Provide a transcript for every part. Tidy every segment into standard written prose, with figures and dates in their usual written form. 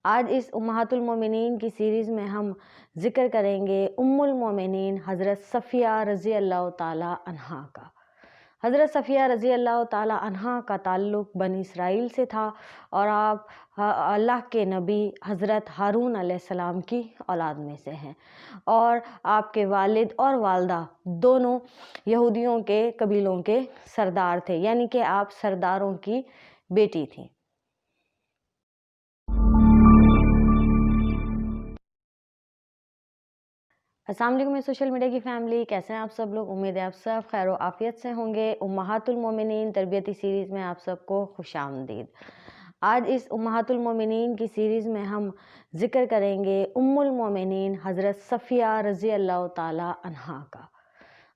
آج اس امہات المومنین کی سیریز میں ہم ذکر کریں گے ام المومنین حضرت صفیہ رضی اللہ تعالی عنہا کا۔ حضرت صفیہ رضی اللہ تعالی عنہا کا تعلق بنی اسرائیل سے تھا اور آپ اللہ کے نبی حضرت ہارون علیہ السلام کی اولاد میں سے ہیں، اور آپ کے والد اور والدہ دونوں یہودیوں کے قبیلوں کے سردار تھے، یعنی کہ آپ سرداروں کی بیٹی تھیں۔ السلام علیکم میری سوشل میڈیا کی فیملی، کیسے ہیں آپ سب لوگ؟ امید ہے آپ سب خیر و عافیت سے ہوں گے۔ امہات المومنین تربیتی سیریز میں آپ سب کو خوش آمدید۔ آج اس امہات المومنین کی سیریز میں ہم ذکر کریں گے ام المومنین حضرت صفیہ رضی اللہ تعالی عنہا کا۔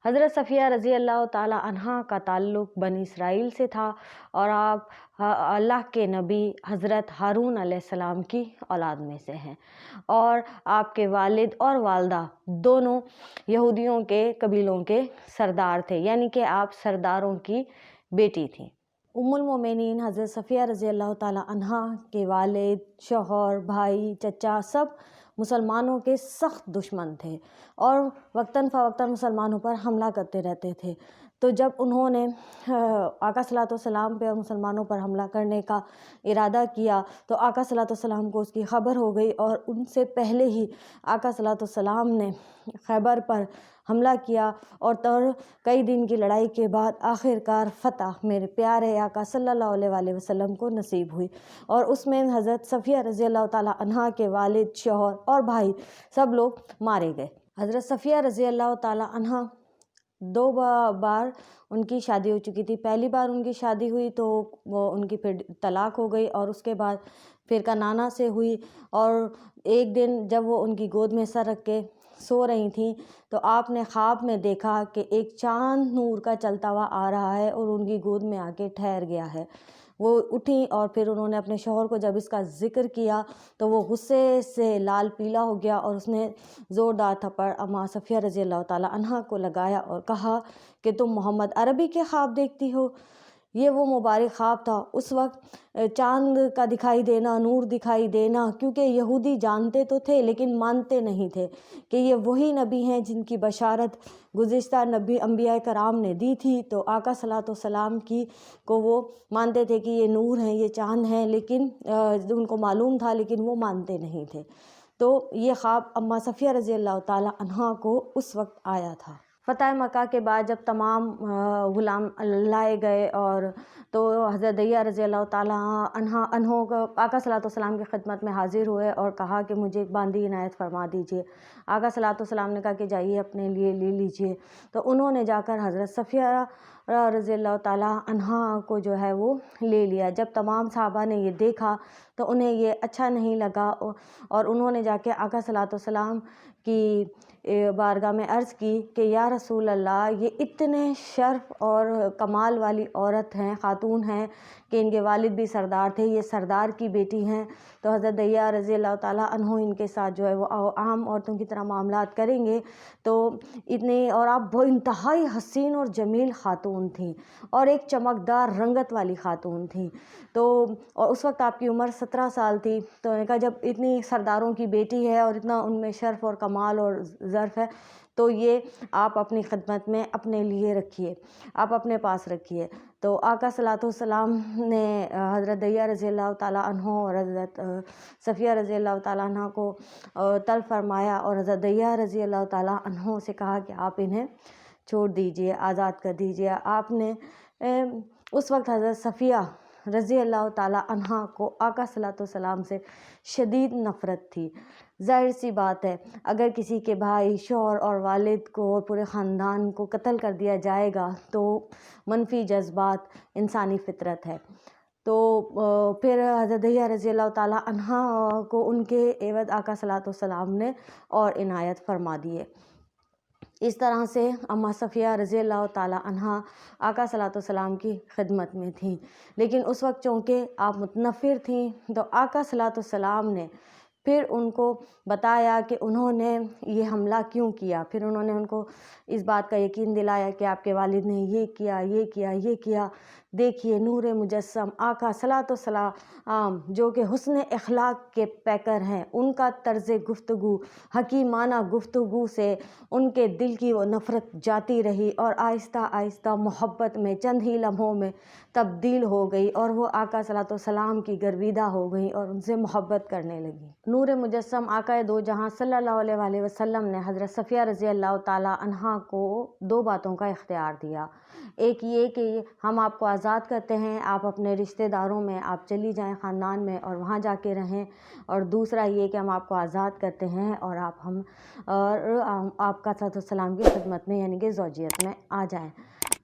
حضرت صفیہ رضی اللہ تعالی عنہا کا تعلق بنی اسرائیل سے تھا اور آپ اللہ کے نبی حضرت ہارون علیہ السلام کی اولاد میں سے ہیں، اور آپ کے والد اور والدہ دونوں یہودیوں کے قبیلوں کے سردار تھے، یعنی کہ آپ سرداروں کی بیٹی تھیں۔ ام المومنین حضرت صفیہ رضی اللہ تعالی عنہا کے والد، شوہر، بھائی، چچا سب مسلمانوں کے سخت دشمن تھے اور وقتاً فوقتاً مسلمانوں پر حملہ کرتے رہتے تھے۔ تو جب انہوں نے آقا صلی اللہ علیہ وسلم پہ اور مسلمانوں پر حملہ کرنے کا ارادہ کیا تو آقا صلی اللہ علیہ وسلم کو اس کی خبر ہو گئی، اور ان سے پہلے ہی آقا صلی اللہ علیہ وسلم نے خیبر پر حملہ کیا، اور کئی دن کی لڑائی کے بعد آخر کار فتح میرے پیارے آقا صلی اللہ علیہ وآلہ وسلم کو نصیب ہوئی، اور اس میں حضرت صفیہ رضی اللہ تعالی عنہا کے والد، شوہر اور بھائی سب لوگ مارے گئے۔ حضرت صفیہ رضی اللہ تعالی عنہا دو بار ان کی شادی ہو چکی تھی۔ پہلی بار ان کی شادی ہوئی تو وہ ان کی پھر طلاق ہو گئی، اور اس کے بعد پھر کنانہ سے ہوئی، اور ایک دن جب وہ ان کی گود میں سر رکھ کے سو رہی تھیں تو آپ نے خواب میں دیکھا کہ ایک چاند نور کا چلتا ہوا آ رہا ہے اور ان کی گود میں آ کے ٹھہر گیا ہے۔ وہ اٹھیں اور پھر انہوں نے اپنے شوہر کو جب اس کا ذکر کیا تو وہ غصے سے لال پیلا ہو گیا، اور اس نے زوردار تھپڑ اماں صفیہ رضی اللہ تعالی عنہا کو لگایا اور کہا کہ تم محمد عربی کے خواب دیکھتی ہو۔ یہ وہ مبارک خواب تھا، اس وقت چاند کا دکھائی دینا، نور دکھائی دینا، کیونکہ یہودی جانتے تو تھے لیکن مانتے نہیں تھے کہ یہ وہی نبی ہیں جن کی بشارت گزشتہ نبی انبیاء کرام نے دی تھی۔ تو آقا صلی اللہ علیہ وسلم کی کو وہ مانتے تھے کہ یہ نور ہیں، یہ چاند ہیں، لیکن ان کو معلوم تھا لیکن وہ مانتے نہیں تھے۔ تو یہ خواب اماں صفیہ رضی اللہ تعالی عنہا کو اس وقت آیا تھا۔ فتح مکہ کے بعد جب تمام غلام لائے گئے، اور تو حضرت دیہ رضی اللہ تعالیٰ عنہ کو آقا صلی اللہ علیہ وسلم کی خدمت میں حاضر ہوئے اور کہا کہ مجھے ایک باندی عنایت فرما دیجئے۔ آقا صلی اللہ علیہ وسلم نے کہا کہ جائیے اپنے لیے لے لیجئے۔ تو انہوں نے جا کر حضرت صفیہ رضی اللہ تعالیٰ عنہا کو جو ہے وہ لے لیا۔ جب تمام صحابہ نے یہ دیکھا تو انہیں یہ اچھا نہیں لگا، اور انہوں نے جا کے آقا صلی اللہ علیہ وسلم کی بارگاہ میں عرض کی کہ یا رسول اللہ، یہ اتنے شرف اور کمال والی عورت ہیں، خاتون ہیں کہ ان کے والد بھی سردار تھے، یہ سردار کی بیٹی ہیں، تو حضرت دیہ رضی اللہ تعالیٰ عنہ ان کے ساتھ جو ہے وہ عام عورتوں کی طرح معاملات کریں گے تو اتنی، اور آپ وہ انتہائی حسین اور جمیل خاتون تھیں اور ایک چمکدار رنگت والی خاتون تھیں۔ تو اور اس وقت آپ کی عمر 17 سال تھی، تو انہوں نے کہا جب اتنی سرداروں کی بیٹی ہے اور اتنا ان میں شرف اور کمال اور ظرف ہے تو یہ آپ اپنی خدمت میں اپنے لیے رکھیے، آپ اپنے پاس رکھیے۔ تو آقا صلی اللہ علیہ وسلم نے حضرت دیہ رضی اللہ تعالیٰ عنہ اور حضرت صفیہ رضی اللہ تعالیٰ عنہ کو طلب فرمایا، اور حضرت دیہ رضی اللہ تعالیٰ عنہ سے کہا کہ آپ انہیں چھوڑ دیجئے، آزاد کر دیجئے۔ آپ نے اس وقت حضرت صفیہ رضی اللہ تعالیٰ عنہ کو آقا صلی اللہ علیہ وسلم سے شدید نفرت تھی۔ ظاہر سی بات ہے، اگر کسی کے بھائی، شوہر اور والد کو اور پورے خاندان کو قتل کر دیا جائے گا تو منفی جذبات انسانی فطرت ہے۔ تو پھر حضرت دیہ رضی اللہ تعالیٰ عنہ کو ان کے عوض آقا صلی اللہ علیہ وسلم نے اور عنایت فرما دیے۔ اس طرح سے اماں صفیہ رضی اللہ تعالیٰ عنہ آقا صلی اللہ علیہ وسلم کی خدمت میں تھیں، لیکن اس وقت چونکہ آپ متنفر تھیں تو آقا صلی اللہ علیہ وسلم نے پھر ان کو بتایا کہ انہوں نے یہ حملہ کیوں کیا۔ پھر انہوں نے ان کو اس بات کا یقین دلایا کہ آپ کے والد نے یہ کیا، یہ کیا، یہ کیا۔ دیکھیے نور مجسم آقا صلوات و سلام جو کہ حسن اخلاق کے پیکر ہیں، ان کا طرز گفتگو، حکیمانہ گفتگو سے ان کے دل کی وہ نفرت جاتی رہی اور آہستہ آہستہ محبت میں چند ہی لمحوں میں تبدیل ہو گئی، اور وہ آقا صلوات و سلام کی گرویدہ ہو گئی اور ان سے محبت کرنے لگی۔ نور مجسم آقا دو جہاں صلی اللہ علیہ وآلہ وسلم نے حضرت صفیہ رضی اللہ تعالیٰ عنہا کو دو باتوں کا اختیار دیا۔ ایک یہ کہ ہم آپ کو آزاد کرتے ہیں، آپ اپنے رشتہ داروں میں آپ چلی جائیں خاندان میں اور وہاں جا کے رہیں، اور دوسرا یہ کہ ہم آپ کو آزاد کرتے ہیں اور آپ کا صلوات والسلام کی خدمت میں یعنی کہ زوجیت میں آ جائیں۔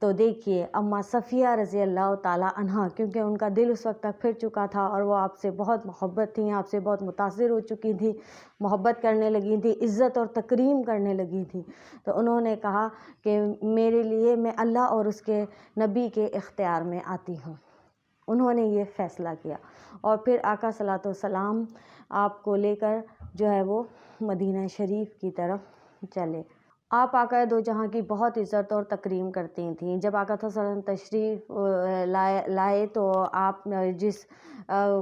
تو دیکھیے اماں صفیہ رضی اللہ تعالیٰ عنہا، کیونکہ ان کا دل اس وقت تک پھر چکا تھا اور وہ آپ سے بہت محبت تھیں، آپ سے بہت متاثر ہو چکی تھیں، محبت کرنے لگی تھیں، عزت اور تکریم کرنے لگی تھیں، تو انہوں نے کہا کہ میرے لیے میں اللہ اور اس کے نبی کے اختیار میں آتی ہوں۔ انہوں نے یہ فیصلہ کیا اور پھر آقا صلوات و سلام آپ کو لے کر جو ہے وہ مدینہ شریف کی طرف چلے۔ آپ آقا دو جہاں کی بہت عزت اور تکریم کرتی تھیں۔ جب آقا صلی اللہ علیہ وسلم تشریف لائے تو آپ جس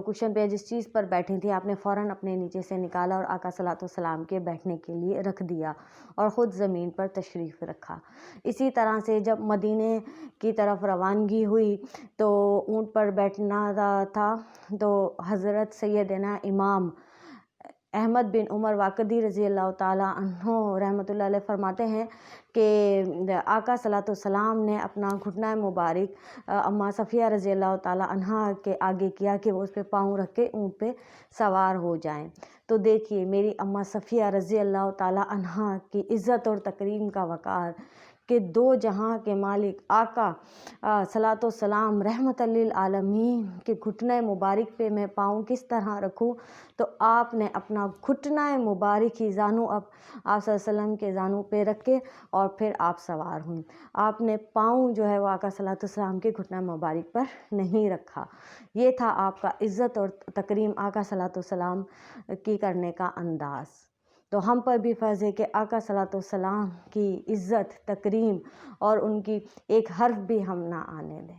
کشن پہ جس چیز پر بیٹھی تھیں آپ نے فوراً اپنے نیچے سے نکالا اور آقا صلی اللہ علیہ وسلم کے بیٹھنے کے لیے رکھ دیا اور خود زمین پر تشریف رکھا۔ اسی طرح سے جب مدینے کی طرف روانگی ہوئی تو اونٹ پر بیٹھنا تھا، تو حضرت سیدنا امام احمد بن عمر واقدی رضی اللہ تعالیٰ عنہ رحمۃ اللہ علیہ فرماتے ہیں کہ آقا صلی اللہ علیہ وسلم نے اپنا گھٹنہ مبارک اماں صفیہ رضی اللہ تعالیٰ عنہا کے آگے کیا کہ وہ اس پہ پاؤں رکھ کے اونٹ پہ سوار ہو جائیں۔ تو دیکھیے میری اماں صفیہ رضی اللہ تعالیٰ عنہا کی عزت اور تکریم کا وقار کہ دو جہاں کے مالک آقا صلوات و سلام رحمت للعالمین کے گھٹنے مبارک پہ میں پاؤں کس طرح رکھوں، تو آپ نے اپنا گھٹنہ مبارک ہی زانو آپ صلی اللہ علیہ وسلم کے زانو پہ رکھ کے اور پھر آپ سوار ہوئیں۔ آپ نے پاؤں جو ہے وہ آقا صلی اللہ علیہ وسلم کے گھٹنہ مبارک پر نہیں رکھا۔ یہ تھا آپ کا عزت اور تکریم آقا صلی اللہ علیہ وسلم کی کرنے کا انداز۔ تو ہم پر بھی فرض ہے کہ آقا صلی اللہ علیہ وسلم کی عزت تکریم اور ان کی ایک حرف بھی ہم نہ آنے دیں۔